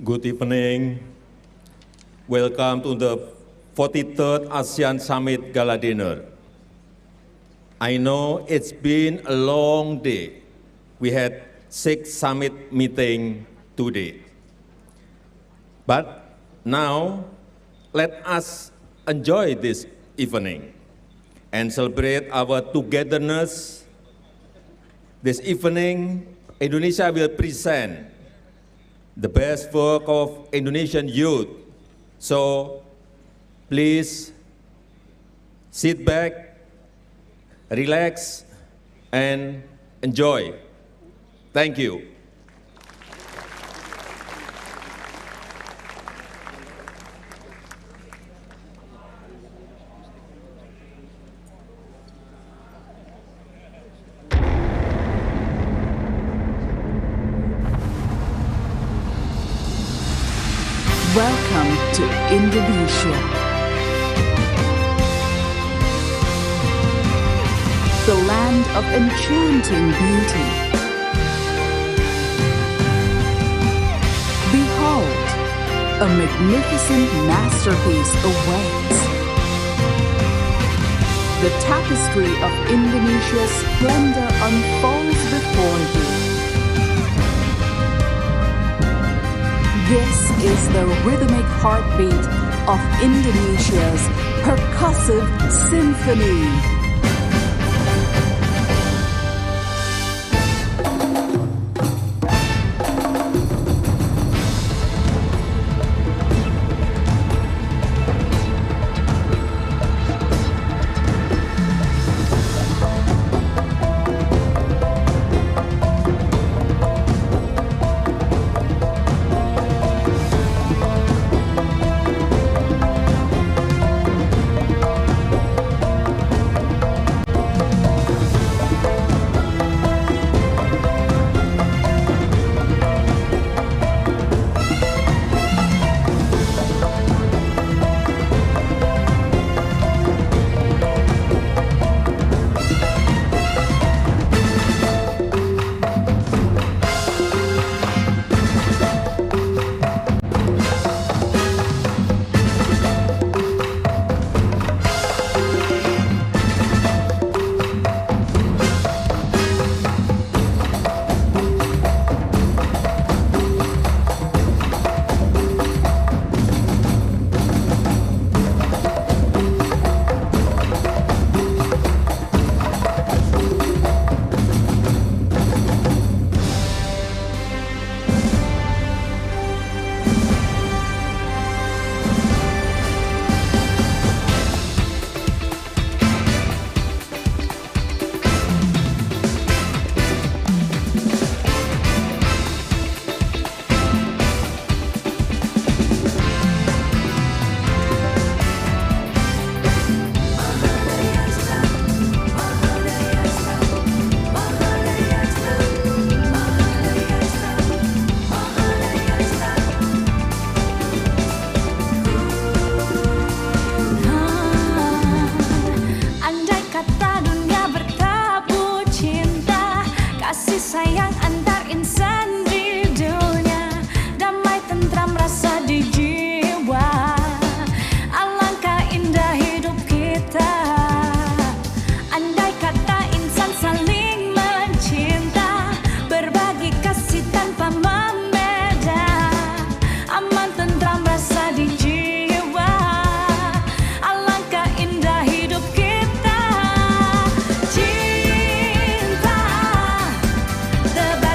Good evening. Welcome to the 43rd ASEAN Summit Gala Dinner. I know it's been a long day. We had 6 summit meetings today. But now, let us enjoy this evening and celebrate our togetherness. This evening, Indonesia will present the best work of Indonesian youth. So, please sit back, relax, and enjoy. Thank you. Welcome to Indonesia, the land of enchanting beauty. Behold, a magnificent masterpiece awaits. The tapestry of Indonesia's splendor unfolds before you. This is the rhythmic heartbeat of Indonesia's percussive symphony. The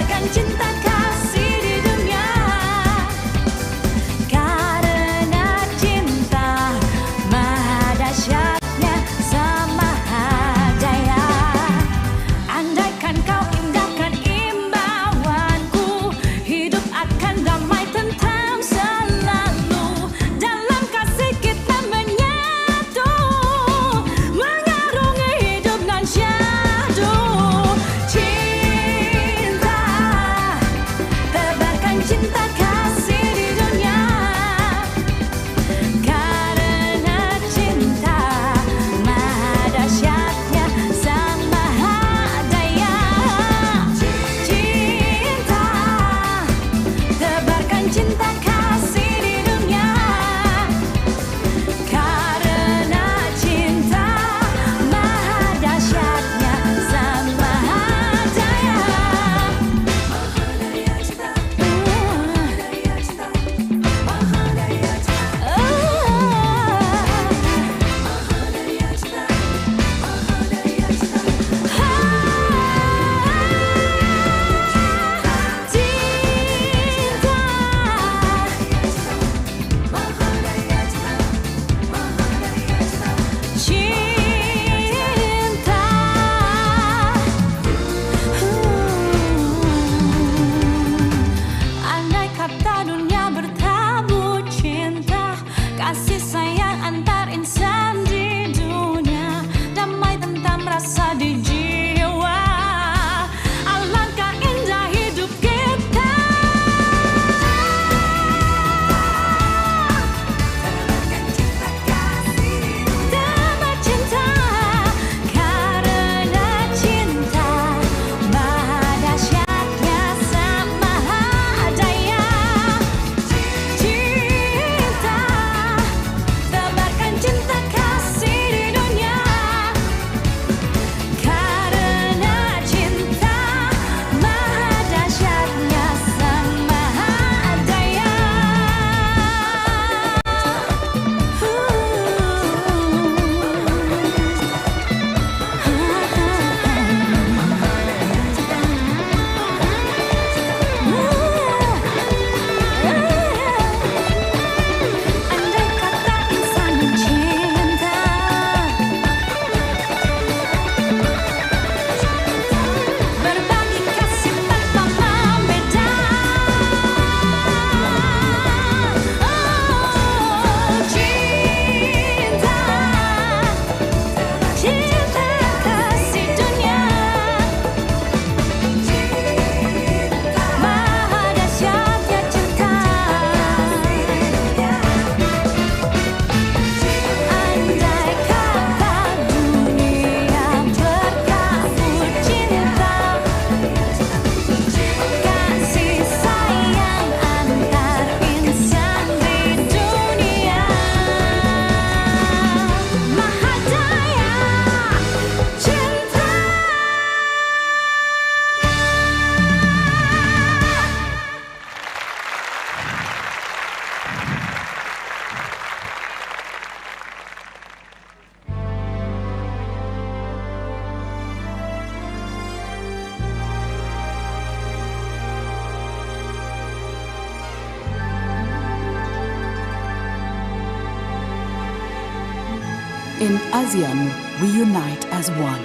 In ASEAN, we unite as one.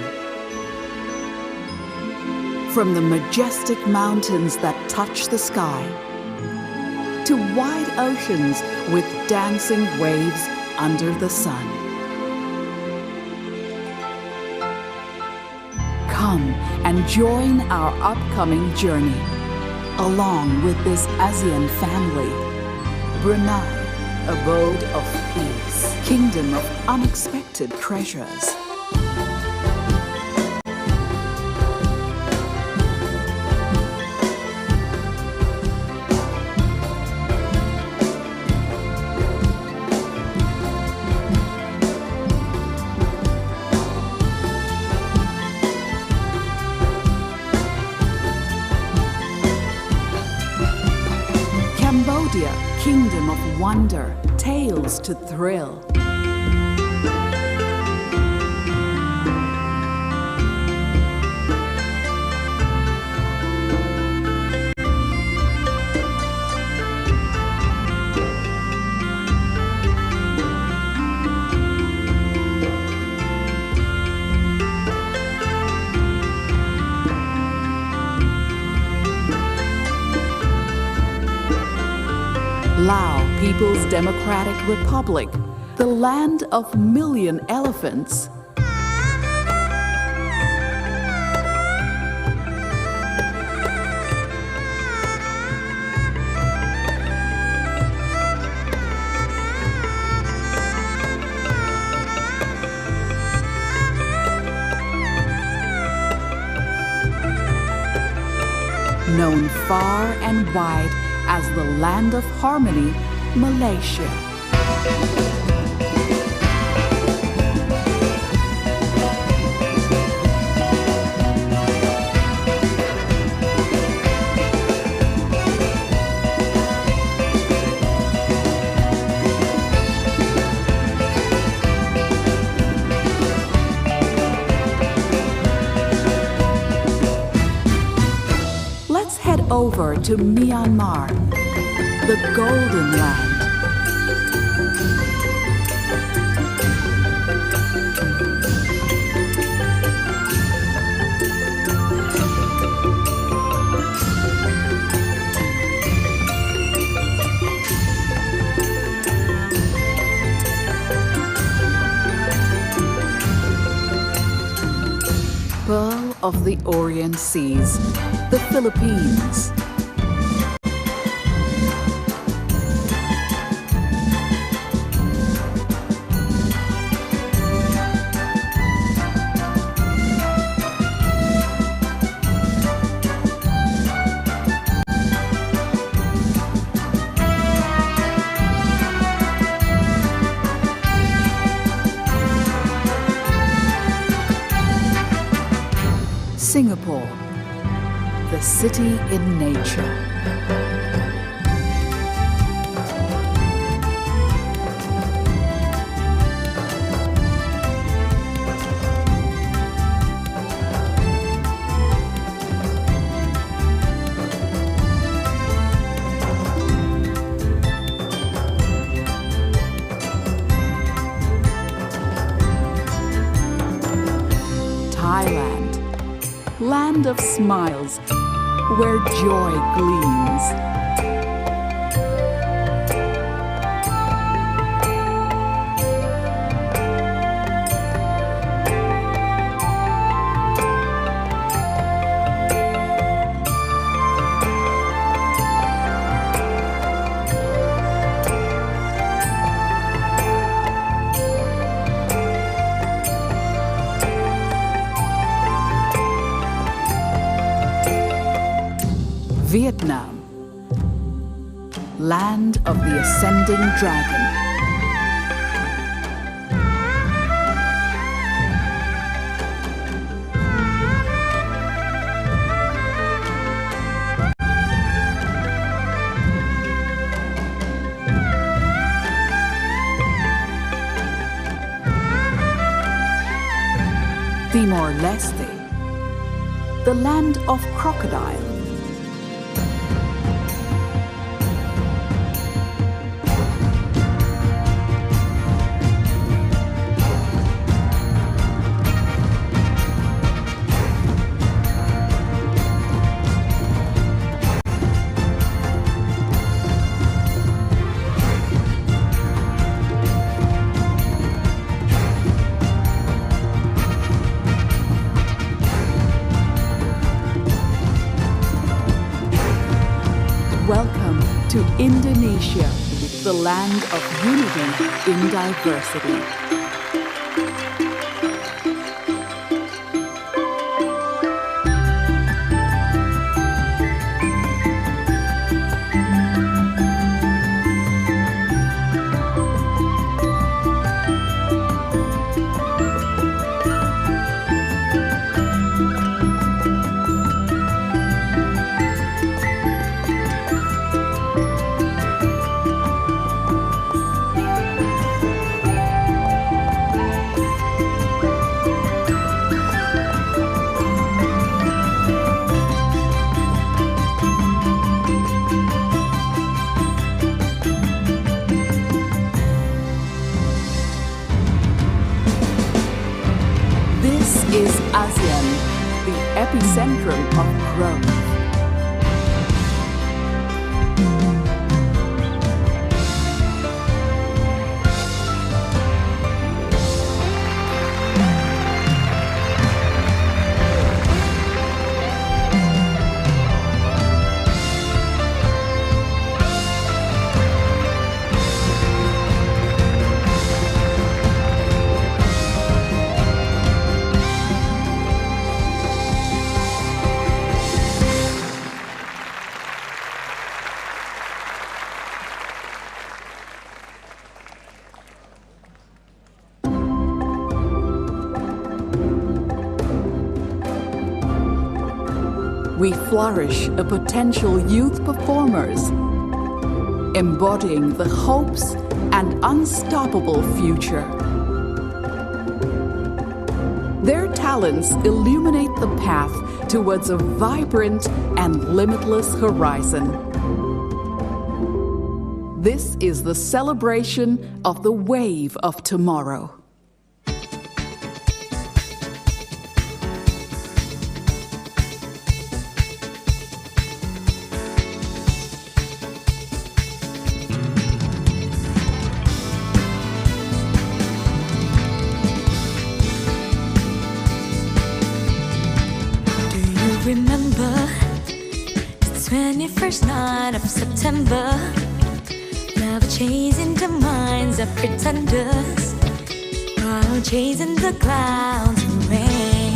From the majestic mountains that touch the sky, to wide oceans with dancing waves under the sun. Come and join our upcoming journey, along with this ASEAN family. Brunei, abode of peace, kingdom of unexpected treasures. Cambodia, kingdom of wonder, tales to thrill. Lao, People's Democratic Republic, the land of million elephants. Known far and wide as the land of harmony, Malaysia. Let's head over to Myanmar, the Golden Land. Pearl of the Orient Seas, the Philippines. Singapore, the city in nature. Thailand, land of smiles, where joy gleams. Vietnam, land of the ascending dragon. Timor-Leste, the land of crocodile. Indonesia, the land of unity in diversity. This is ASEAN, the epicentrum of growth. We flourish a potential youth performers, embodying the hopes and unstoppable future. Their talents illuminate the path towards a vibrant and limitless horizon. This is the celebration of the wave of tomorrow. Remember the 21st night of September, love chasing the minds of pretenders while chasing the clouds and rain.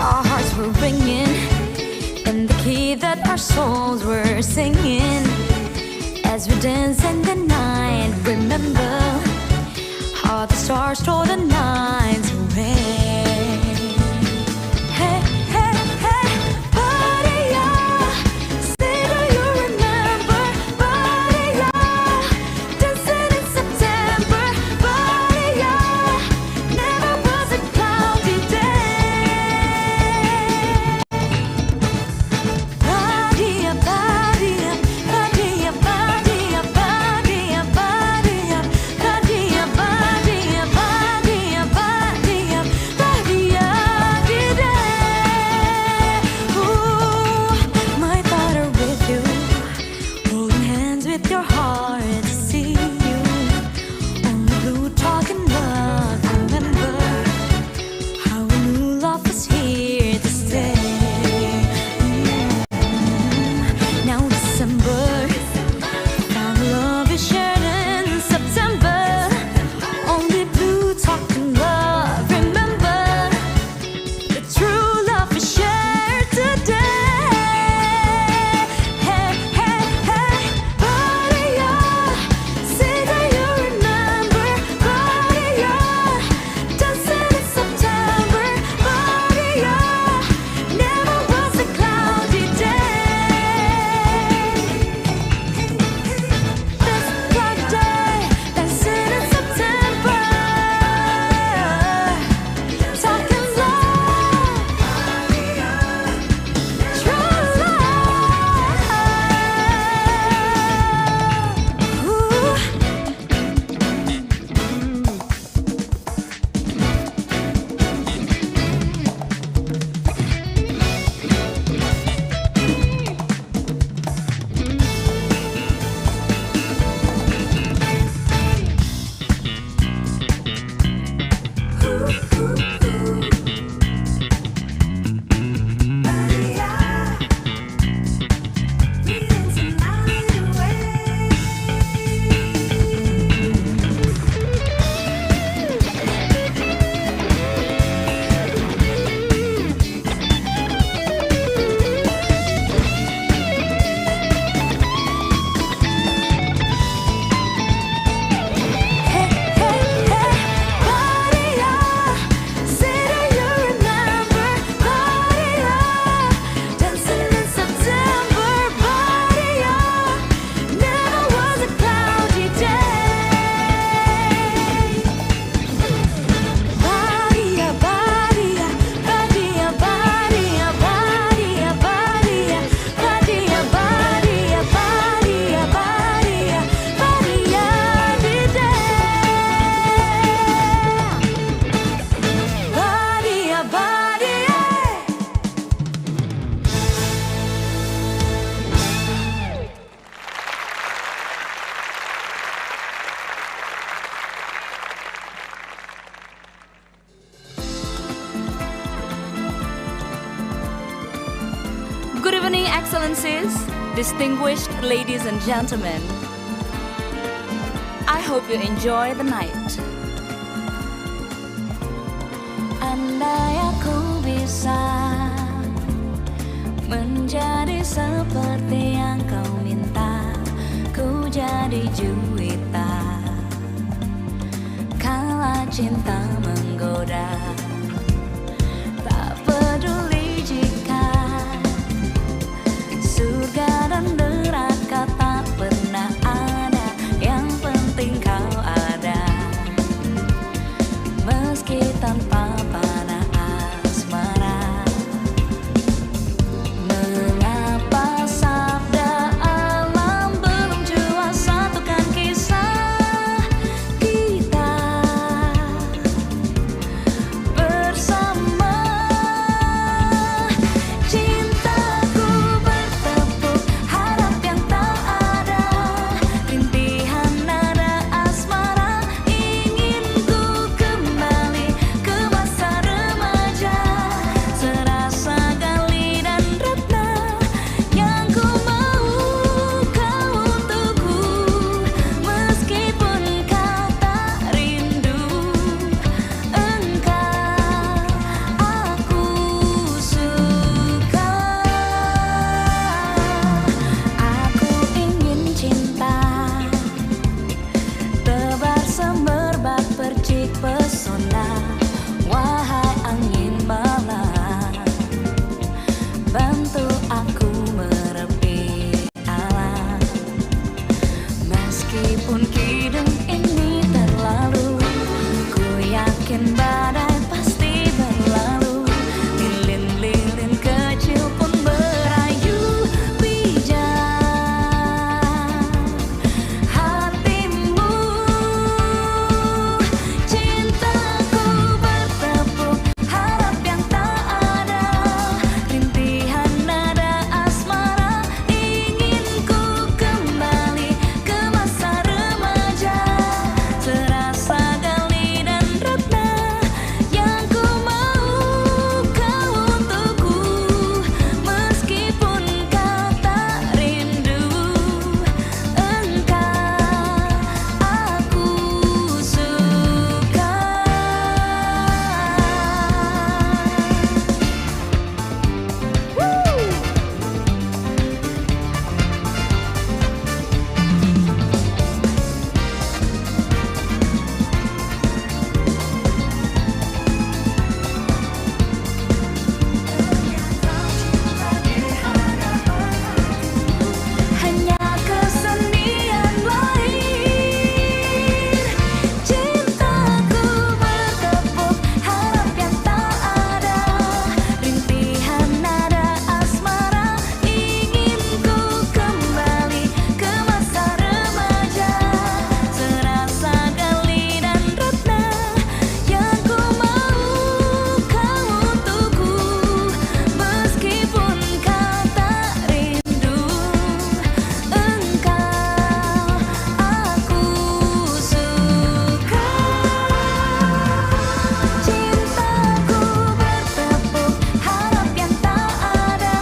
Our hearts were ringing and the key that our souls were singing as we danced in the night. Remember how the stars stole the nights away. Bye. evening, Excellencies, distinguished ladies and gentlemen. I hope you enjoy the night. Andai aku bisa menjadi seperti yang kau minta, ku jadi juwita. Kala cinta menggoda, tak peduli jika surga dan neraka tak pernah ada, yang penting kau ada. Meski tanpa panah asmara, mengapa sabda alam belum jua satukan kisah kita bersama. Cintaku bertepuk harap yang tak ada, rintihan nada asmara, ingin ku kembali ke masa remaja, serasa gali dan ratna yang ku mau kau untukku, meskipun kau tak rindu engkau, aku suka. Aku ingin cinta tebar semerbak percik pesona, wahai angin malam, bantu aku merepi alam. Meskipun kidung ini terlalu, ku yakin badai pasti berlalu. Lilin-lilin kecil pun berayu bijak hatimu. Cintaku bertepuk harap yang tak ada, rintihan nada asmara, ingin ku kembali ke masa remaja, serasa gali dan ratna yang ku mau kau untukku, meskipun kau tak rindu engkau, aku suka. Hanya kesenian lahir, cintaku bertepuk harap yang tak ada, rintihan nada asmara, ingin ku kembali ke masa remaja, serasa gali dan ratna yang ku mau kau untukku, meskipun kau tak rindu engkau, aku suka. Cintaku bertepuk harap yang tak ada,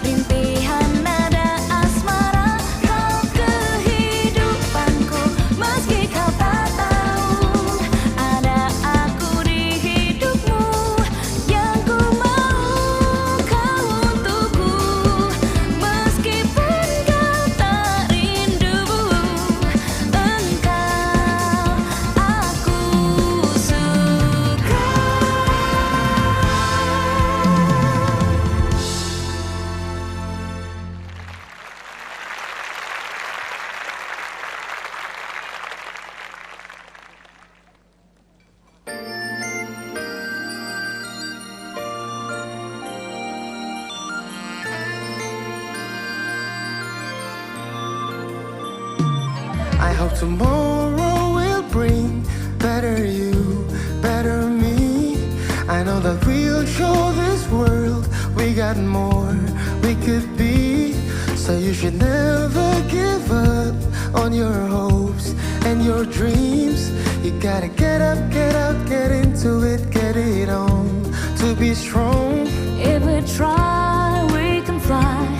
rintihan nada asmara, kau kehidupanku, meski kau tak tahu ada aku di hidupmu, yang ku mau kau untukku, meskipun kau tak rindu engkau, aku suka. I hope tomorrow will bring better you, better me. I know that we'll show this world we got more we could be. So you should never give up on your hopes and your dreams. You gotta get up, get into it, get it on to be strong. If we try, we can fly.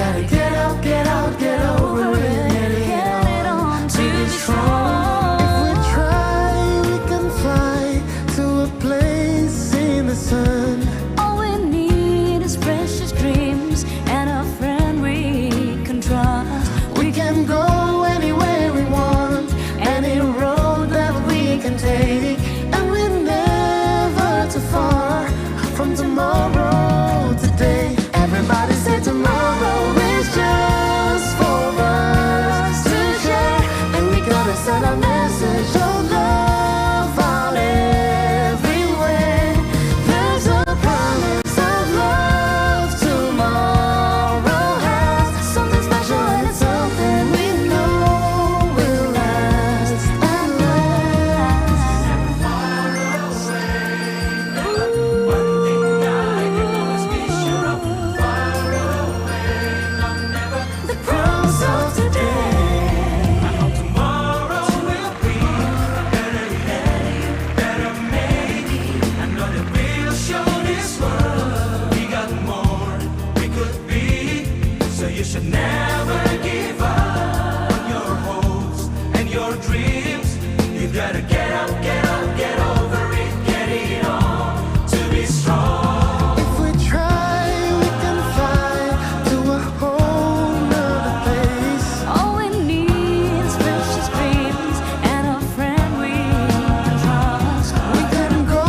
gotta get out, get out, get over it. Get it on to be strong. If we try, we can fly to a place in the sun. All we need is precious dreams and a friend we can trust. We can go anywhere we want, any road that we can take, and we're never too far from tomorrow today. Everybody say tomorrow is just for us to share, and we gotta send a message of love out everywhere. There's a promise of love tomorrow has something special, and it's something we know will last and last. Far away, one thing I can always be sure of. Far away, not never. The promise of today. I hope tomorrow will be better yet, better maybe. I know that we'll show this world we got more we could be. So you should never give up on your hopes and your dreams. You gotta get up, get up, get over it, get it on to be strong. If we try, we can fly to a whole nother place. All we need is precious dreams and a friend we can trust. We can go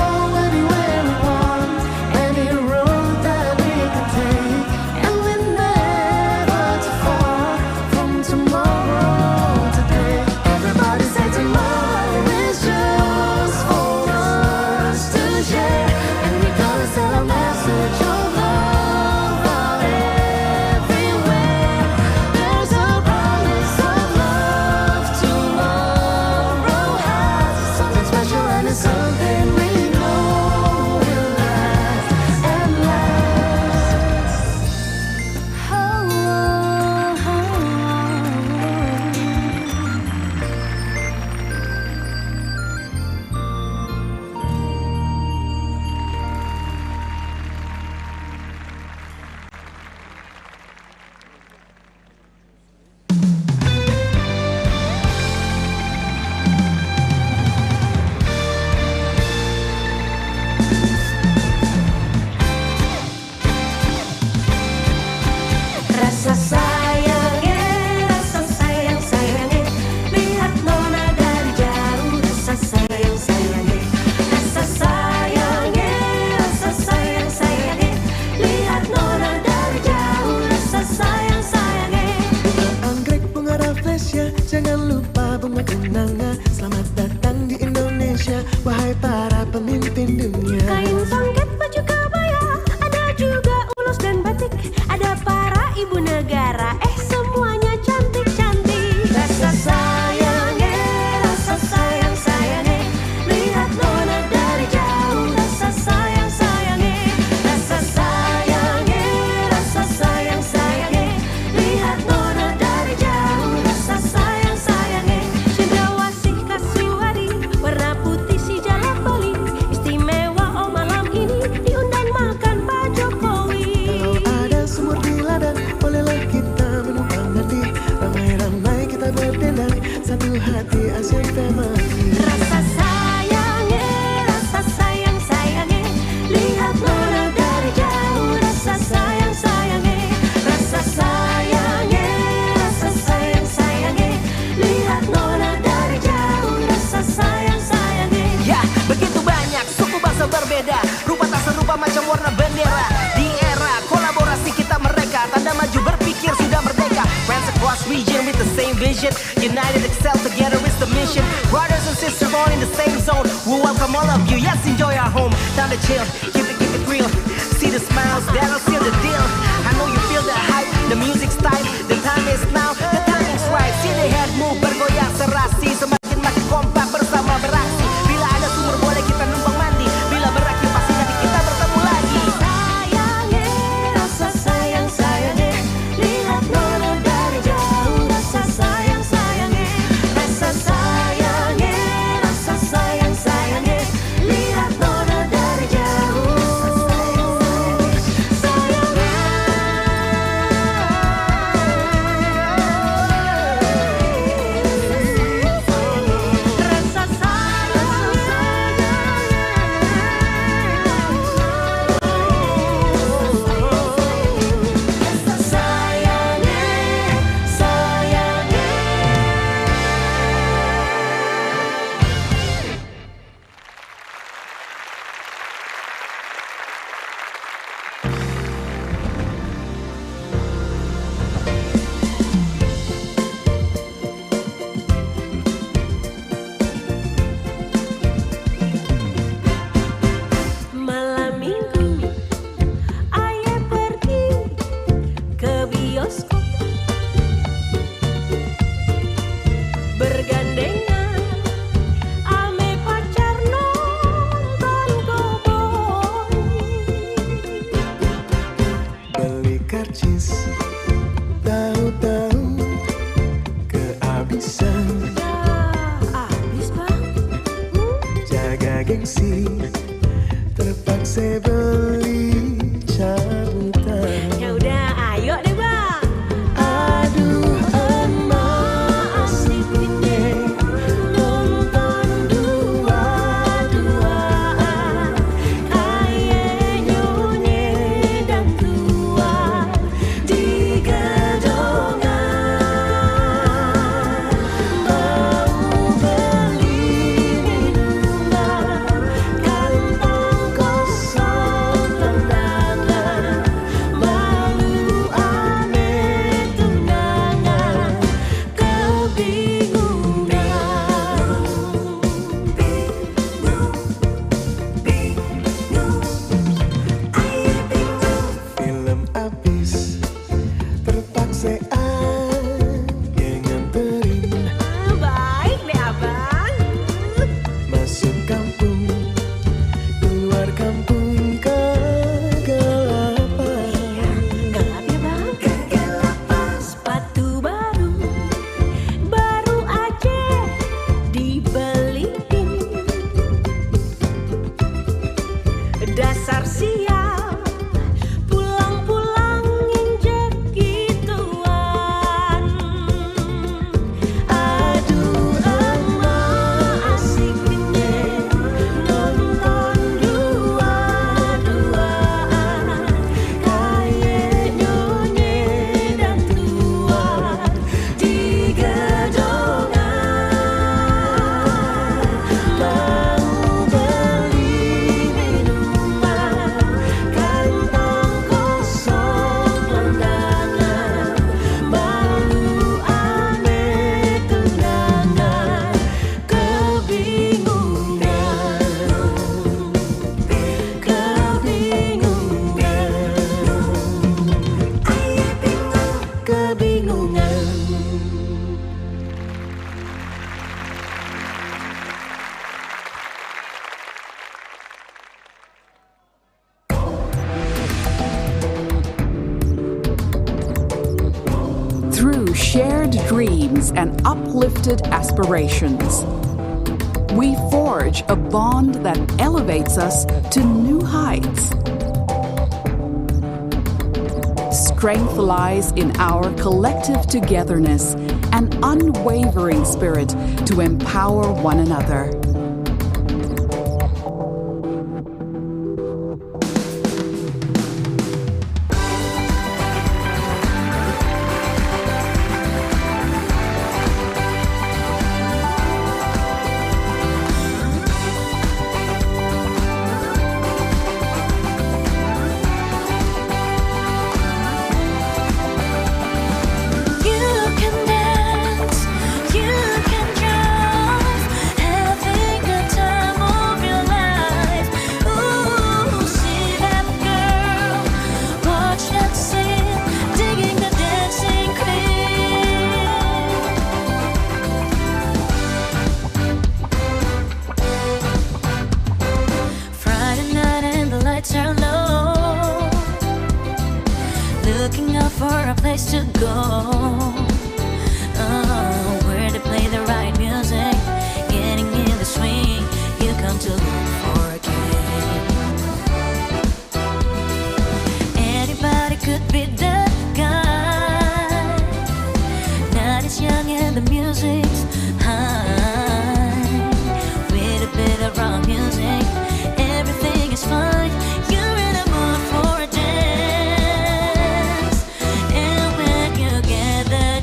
anywhere we want, any road that we can take, and we're never too far from tomorrow today. Everybody say tomorrow is just for us to share, and we gotta send a message of love out everywhere. There's a promise of love tomorrow has something special, and it's something we know will last and last. Rasa sayangnya, lihat nona dari jauh. Rasa sayangnya, lihat nona dari jauh. Rasa sayangnya. Anggrek bunga rafflesia, jangan lupa bunga kenanga. Selamat datang di Indonesia, wahai para pemimpin dunia. Kain songket, baju kebaya, ada juga ulos dan batik. Ada para ibu negara, semuanya cantik-cantik. Rasa sayangnya, lihat nona dari jauh. Rasa sayangnya, lihat nona dari jauh. Rasa sayangnya. Cendrawasih kasuari, warna putih si jalak Bali. Istimewa malam ini diundang makan Pak Jokowi. Kalau ada sumur di ladang, bolehlah kita menumpang nanti. Ramai-ramai kita berdendang, satu hati ASEAN family. Rasa sayangnya, lihat nona dari jauh. Rasa sayangnya, lihat nona dari jauh. Rasa sayangnya. Ya, begitu banyak suku bangsa berbeda, rupa tak serupa macam warna bendera. Di era kolaborasi kita mereka, tanda maju berpikir sudah merdeka. Friends across region with the same vision, united excel together is the mission. Brothers and sisters born in the same zone, we welcome all of you, yes enjoy our home. Time to chill, keep it real. See the smiles, that'll seal the deal. I know you feel the hype, the music's tight. The time is now, the timing's right. See the head move, bergoyang serasi. Semakin makin kompak bersama beraksi. Bila ada sumur boleh kita numpang mandi. Bila berakhir pasti nanti kita bertemu lagi. Sayangnya, rasa sayangnya, lihat nona dari jauh. Rasa sayangnya, lihat nona dari jauh. Sayangnya. bioskop, bergandengan ame pacar nonton koboi. Beli karcis, tahu-tahu kehabisan. Habis bang. Jaga gengsi, terpaksa beli cabutan. Ya udah, ayo deh bang. Aduh emak asiknya nonton dua-duaan, kayak nyonya dan tua di gedongan. Mau beli minuman, kantong kosong tendangan, malu ame tunangan, kebingungan. Film habis, terpaksa yang nganterin. Baik deh abang. Masuk kampung, keluar kampung, kegelapan. Gelap ya bang. Kegelapan. Sepatu baru, baru aja dibeliin. Dasar sial, pulang-pulang injek gituan. Aduh emak asiknya nonton dua-duaan, kayak nyonya dan tua di gedongan. Mau beli minuman, kantong kosong tendangan, malu ame tunangan, kebingungan. Through shared dreams and uplifted aspirations, we forge a bond that elevates us to new heights. Strength lies in our collective togetherness and unwavering spirit to empower one another. You can dance, you can drive, having the time of your life. Ooh, see that girl, watch that scene, digging the dancing queen. Friday night and the lights are low, looking out for a place to go. Where to play the right music, getting in the swing. You come to look for a king. Anybody could be the guy. Night is young and the music's high. With a bit of rock music, everything is fine. You're in the mood for a dance, and when you get the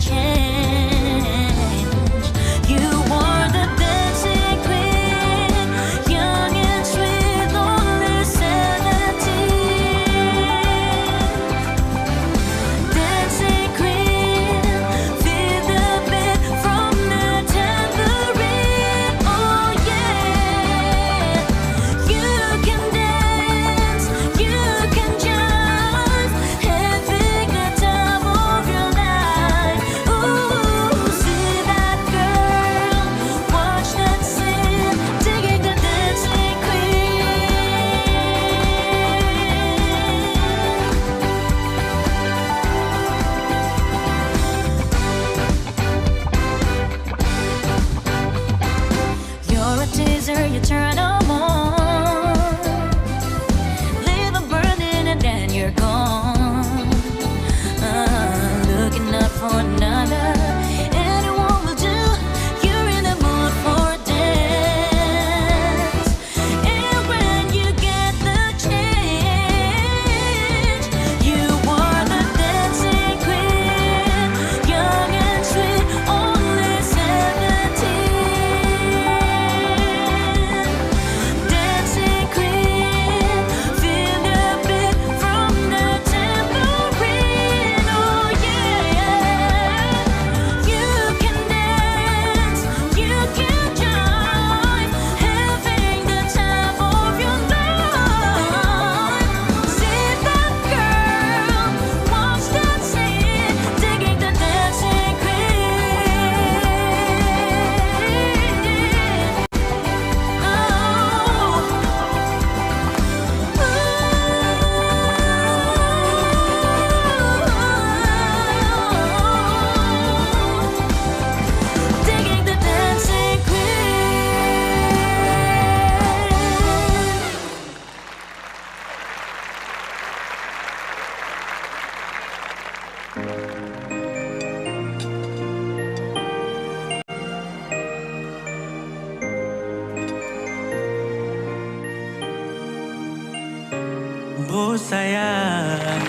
sayang,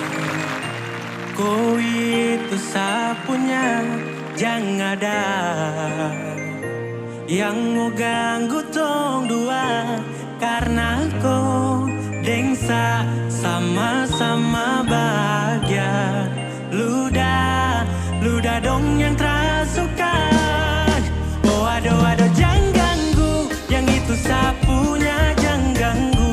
kau itu sapunya jangan ada yang mau ganggu tong dua, karena kau dengsa sama-sama bahagia. Luda dong yang terasukan. Oh aduh jangan ganggu, yang itu sapunya jangan ganggu.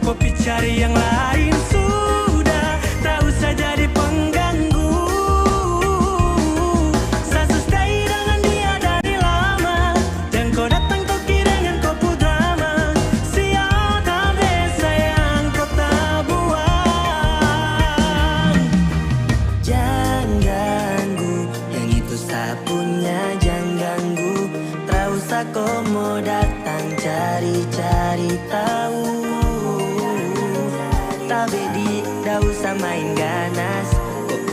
Kopi cari yang lain sudah, tak usah jadi pengganggu. Saya stay dengan dia dari lama, dan kau datang toki dengan kopu drama. Siapa besa yang kau tak buang. Jangan ganggu, yang itu sapunya jangan ganggu. Tak usah kau mau datang cari-cari tahu. Bedi, dah usah main ganas.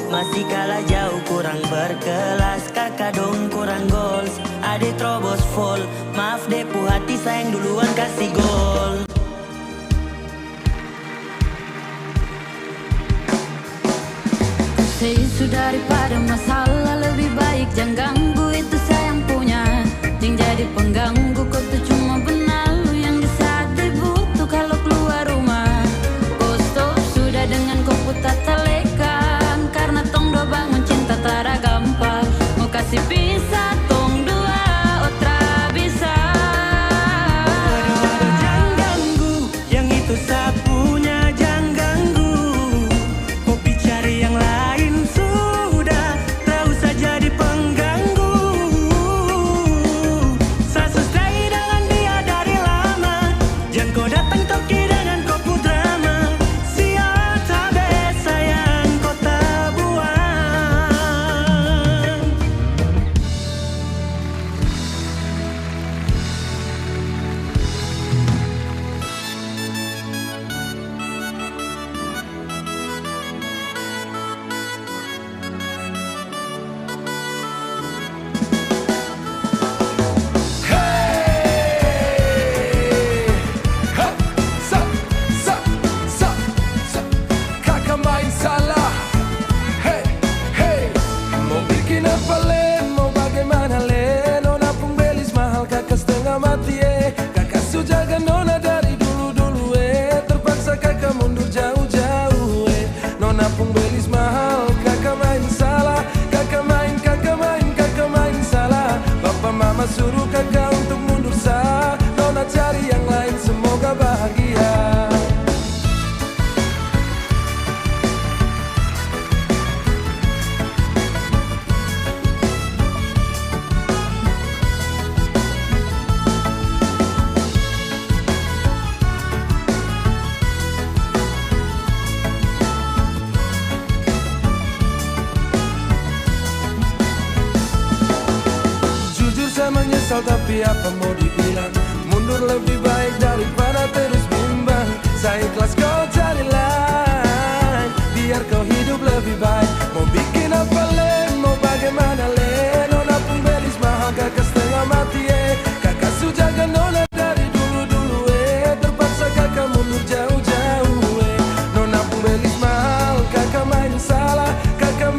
Masih kalah jauh, kurang berkelas. Kakak dong kurang goals, ade terobos full. Maaf deh pu hati sayang duluan kasih gol. Seisu daripada masalah, lebih baik jangan ganggu, itu sayang punya. Yang jadi pengganggu kau tuh cuma benalu, yang di saat dibutuh kalau keluar rumah. Dengan kau putar telekan, karena tong dua bangun cinta tak gampang. Mau kasih pisah tong dua, otra bisa. Aduh jangan ganggu, yang itu sapunya jangan ganggu. Kopi cari yang lain sudah, tak usah jadi pengganggu. Saya stay dengan dia dari lama, jangan kau datang toki dengan kopu drama. Suruh kakak untuk mundur sah, nona cari yang lain, semoga bahagia. Tapi apa mau dibilang, mundur lebih baik daripada terus bimbang. Saya ikhlas kau cari lain, biar kau hidup lebih baik. Mau bikin apa len, mau bagaimana len. Nona pun belis mahal, kakak setengah mati kakak sujaga nona dari dulu-dulu terpaksa kakak mundur jauh-jauh Nona pun belis mahal, kakak main salah. Kakak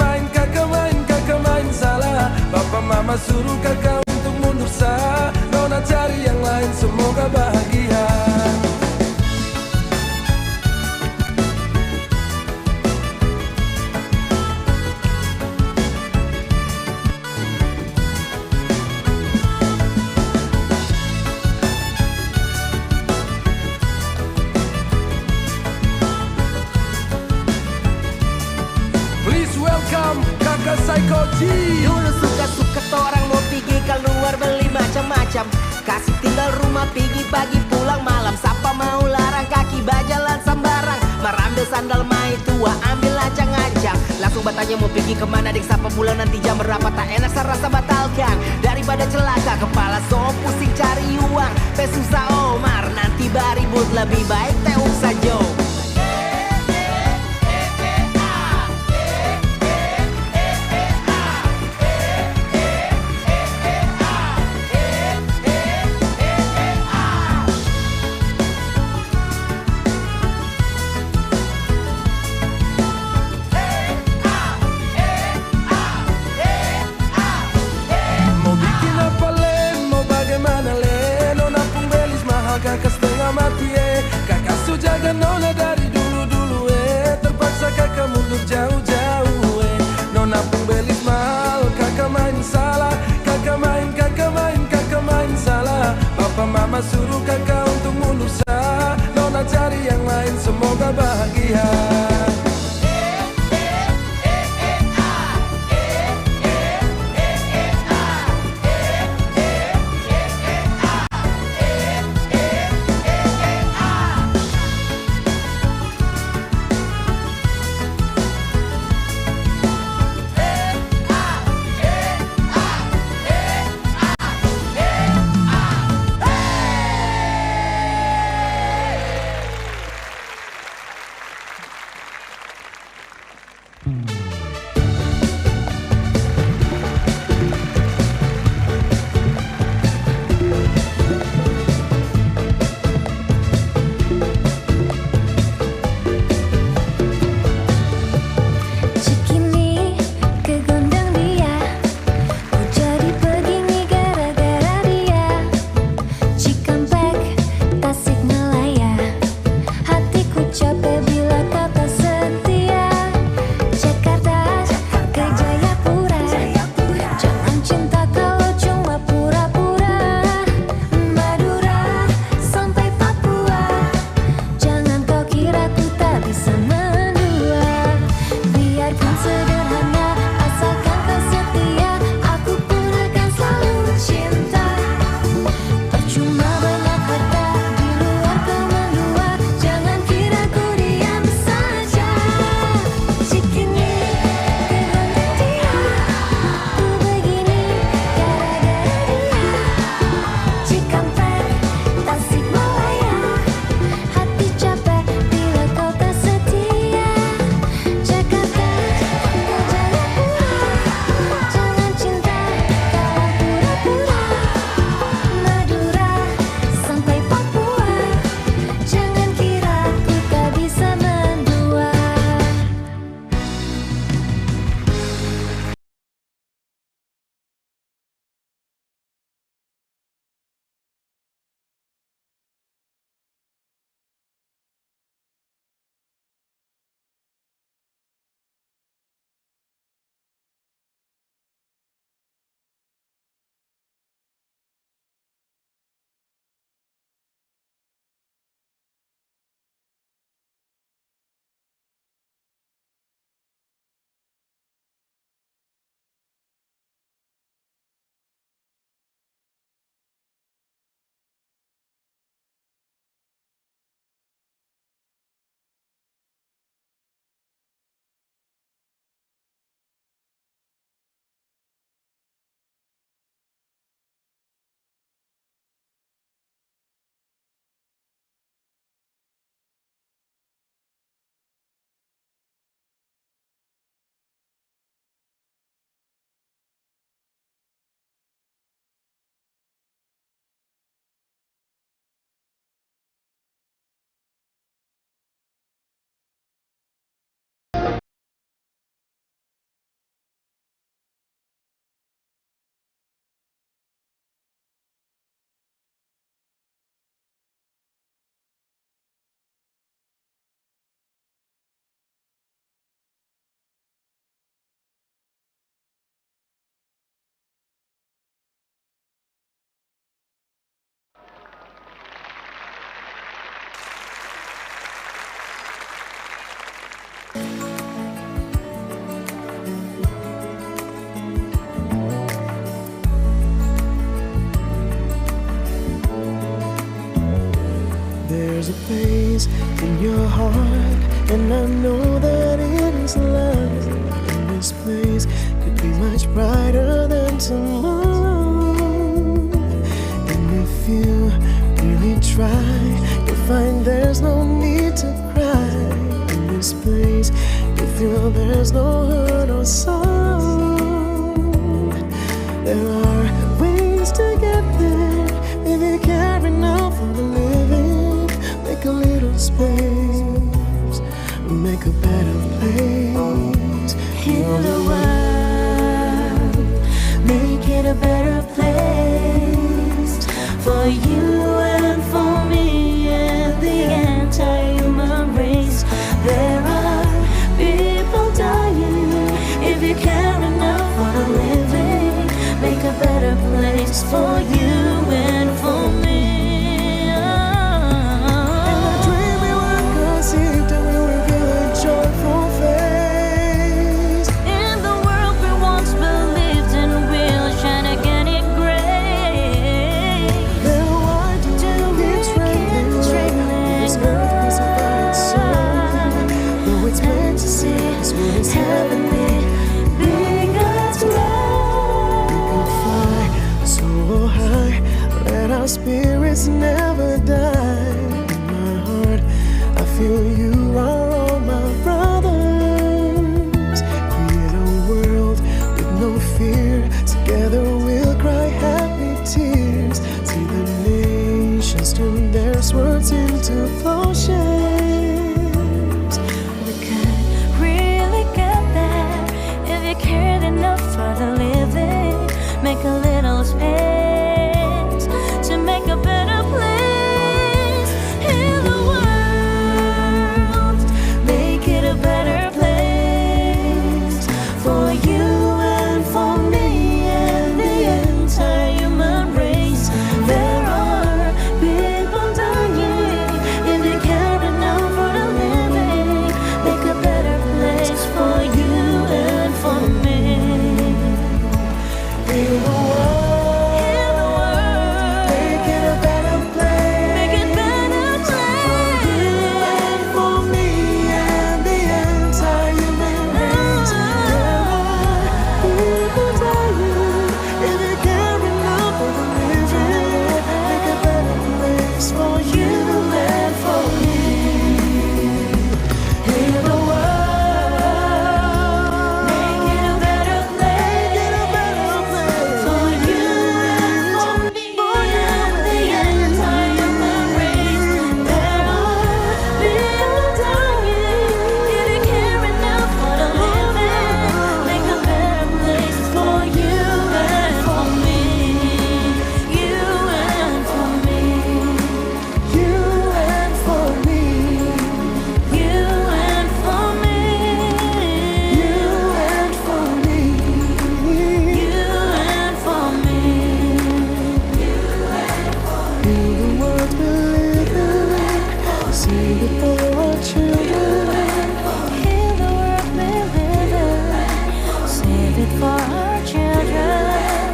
main salah. Bapak mama suruh kakak mundur sah, nona cari yang lain, semoga bahagia. Please welcome kakak Psychoji. Dulu suka-suka orang mau pergi keluar beli macam-macam. Kasih tinggal rumah pergi pagi pulang malam. Siapa mau larang kaki bajalan sembarang. Merambil sandal mai tua ambil ancang-ancang. Langsung bertanya mau pergi kemana, dik siapa pulang nanti jam berapa. Tak enak saya rasa batalkan, daripada celaka kepala so pusing cari uang. Pesusah Omar nanti baribut, lebih baik teh usah jauh. jaga nona dari dulu-dulu terpaksa kakak mundur jauh-jauh Nona pembelit mahal, kakak main salah, kakak main salah. Papa mama suruh kakak untuk mundur sah, nona cari yang lain semoga bahagia. There's a place in your heart, and I know that it is love. And this place could be much brighter than tomorrow. And if you really try, you'll find there's no need to cry. In this place, you feel there's no hurt or sorrow. There are ways to get there if you care enough for the living. Make a little space, make a better place. Heal the world, make it a better place for you and for me and the entire place for you and for me. In the dream we were conceived and we were given joyful face. In the world we once believed in, we'll shine again in grace. Then why do we trembling this earth crucified soul? Though it's plain to see this world is heavenly, be God's love. We could fly so high, let our spirits never die. In my heart, I feel you are all my brothers. Create a world with no fear. Together we'll cry happy tears. See the nations turn their swords into plowshares. We could really get there if you cared enough for the living. Make a little space to make a better place in the world. Make it a better place for you and for me and the entire human race. There are people dying if you care enough for the living. Make a better place for you and for me. Heal the world, make it a better place. Make it better For you and for me and the entire human race. There are people dying if you care enough for the living. Make a better place for you and for me. Heal the world, Make it a better place make it a better place for you and for me and the entire human race. There are people dying if you care enough for the living. Make a better place for you and for me. You and for me. you and for me. You and for me. You and for me. You and for me. Heal the world we live in. Save it for our children. Heal the world we live in. Save it for our children.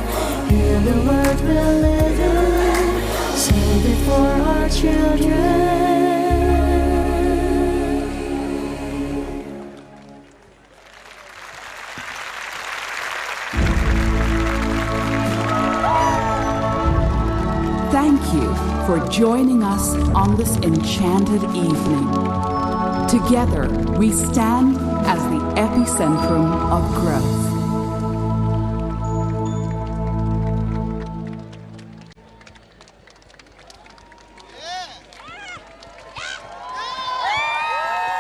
Heal the world we live in. Save it for our children. Thank you for joining us on this enchanted evening. Together, we stand as the epicentrum of growth.